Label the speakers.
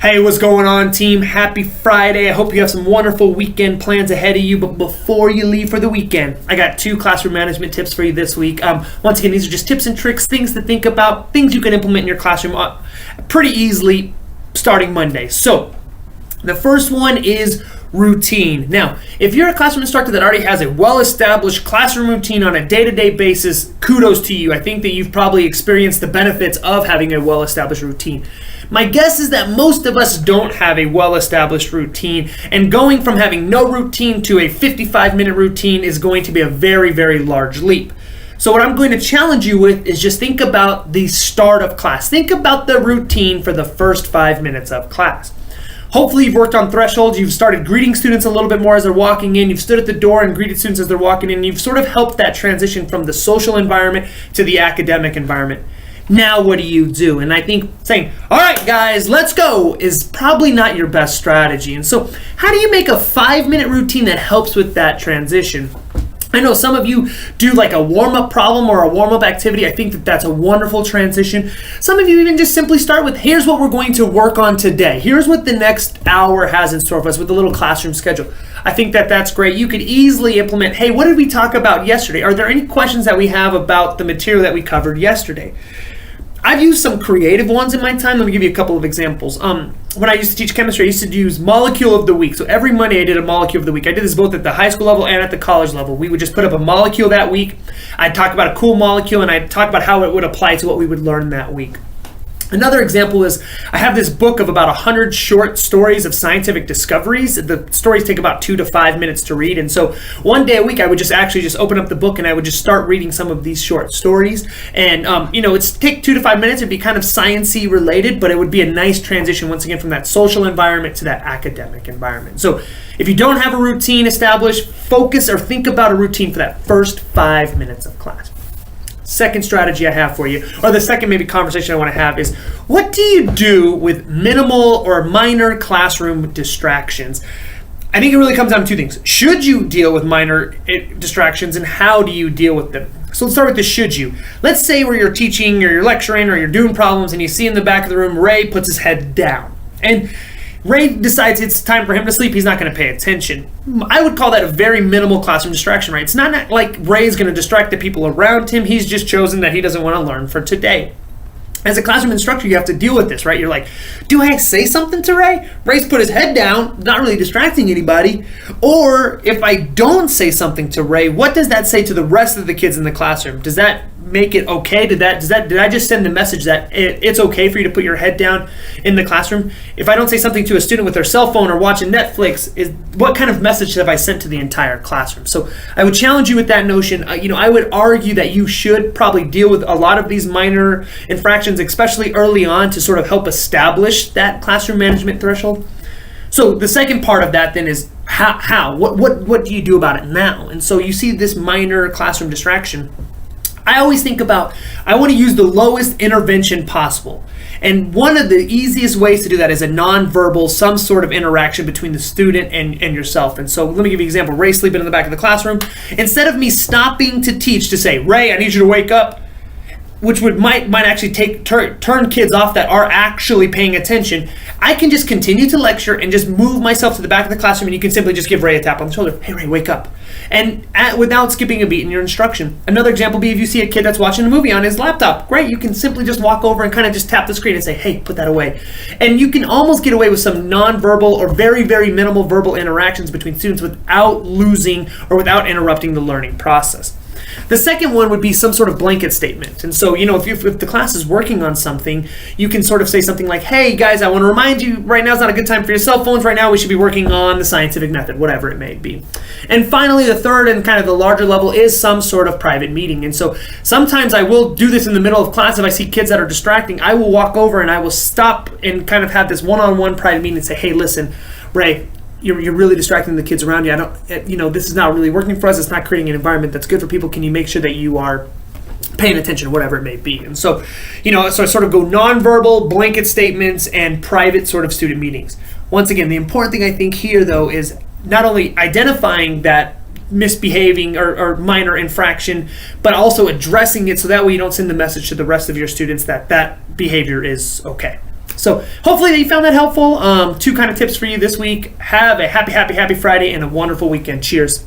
Speaker 1: Hey, what's going on, team? Happy Friday. I hope you have some wonderful weekend plans ahead of you. But before you leave for the weekend, I got 2 classroom management tips for you this week. Once again, these are just tips and tricks, things to think about, things you can implement in your classroom pretty easily starting Monday. So, the first one is routine. Now, if you're a classroom instructor that already has a well-established classroom routine on a day-to-day basis, kudos to you. I think that you've probably experienced the benefits of having a well-established routine. My guess is that most of us don't have a well-established routine, and going from having no routine to a 55-minute routine is going to be a very, very large leap. So what I'm going to challenge you with is just think about the start of class. Think about the routine for the first 5 minutes of class. Hopefully you've worked on thresholds, you've started greeting students a little bit more as they're walking in, you've stood at the door and greeted students as they're walking in, you've sort of helped that transition from the social environment to the academic environment. Now what do you do? And I think saying, all right guys, let's go is probably not your best strategy. And so how do you make a 5-minute routine that helps with that transition? I know some of you do like a warm-up problem or a warm-up activity. I think that that's a wonderful transition. Some of you even just simply start with, here's what we're going to work on today. Here's what the next hour has in store for us with a little classroom schedule. I think that that's great. You could easily implement, hey, what did we talk about yesterday? Are there any questions that we have about the material that we covered yesterday? I've used some creative ones in my time. Let me give you a couple of examples. When I used to teach chemistry, I used to use molecule of the week. So every Monday I did a molecule of the week. I did this both at the high school level and at the college level. We would just put up a molecule that week. I'd talk about a cool molecule and I'd talk about how it would apply to what we would learn that week. Another example is I have this book of about 100 short stories of scientific discoveries. The stories take about 2 to 5 minutes to read. And so one day a week I would just open up the book and I would just start reading some of these short stories. And, it's take 2 to 5 minutes. It'd be kind of science-y related, but it would be a nice transition once again from that social environment to that academic environment. So if you don't have a routine established, focus or think about a routine for that first 5 minutes of class. Second strategy I have for you, or the second maybe conversation I want to have is, what do you do with minimal or minor classroom distractions? I think it really comes down to 2 things. Should you deal with minor distractions, and how do you deal with them? So let's start with the should you. Let's say where you're teaching or you're lecturing or you're doing problems and you see in the back of the room Ray puts his head down. And Ray decides it's time for him to sleep. He's not going to pay attention. I would call that a very minimal classroom distraction, right? It's not like Ray's going to distract the people around him. He's just chosen that he doesn't want to learn for today. As a classroom instructor, you have to deal with this, right? You're like, do I say something to Ray? Ray's put his head down, not really distracting anybody. Or if I don't say something to Ray, what does that say to the rest of the kids in the classroom? Does that make it okay? Did I just send the message that it's okay for you to put your head down in the classroom? If I don't say something to a student with their cell phone or watching Netflix, what kind of message have I sent to the entire classroom? So I would challenge you with that notion. I would argue that you should probably deal with a lot of these minor infractions, especially early on, to sort of help establish that classroom management threshold. So the second part of that then is how? What do you do about it now? And so you see this minor classroom distraction. I always think about, I want to use the lowest intervention possible. And one of the easiest ways to do that is a nonverbal, some sort of interaction between the student and yourself. And so let me give you an example. Ray sleeping in the back of the classroom. Instead of me stopping to teach to say, Ray, I need you to wake up, which might actually turn kids off that are actually paying attention, I can just continue to lecture and just move myself to the back of the classroom, and you can simply just give Ray a tap on the shoulder. Hey Ray, wake up. And without skipping a beat in your instruction. Another example would be if you see a kid that's watching a movie on his laptop. Great, you can simply just walk over and kind of just tap the screen and say, hey, put that away. And you can almost get away with some nonverbal or very, very minimal verbal interactions between students without losing or without interrupting the learning process. The second one would be some sort of blanket statement. And so, if the class is working on something, you can sort of say something like, hey guys, I want to remind you, right now is not a good time for your cell phones. Right now we should be working on the scientific method, whatever it may be. And finally, the third and kind of the larger level is some sort of private meeting. And so sometimes I will do this in the middle of class. If I see kids that are distracting, I will walk over and I will stop and kind of have this one-on-one private meeting and say, hey, listen, Ray, you're really distracting the kids around you. This is not really working for us. It's not creating an environment that's good for people. Can you make sure that you are paying attention, whatever it may be? And so, so I sort of go nonverbal, blanket statements, and private sort of student meetings. Once again, the important thing I think here, though, is not only identifying that misbehaving or minor infraction, but also addressing it so that way you don't send the message to the rest of your students that behavior is okay. So hopefully that you found that helpful. Two kind of tips for you this week. Have a happy Friday and a wonderful weekend. Cheers.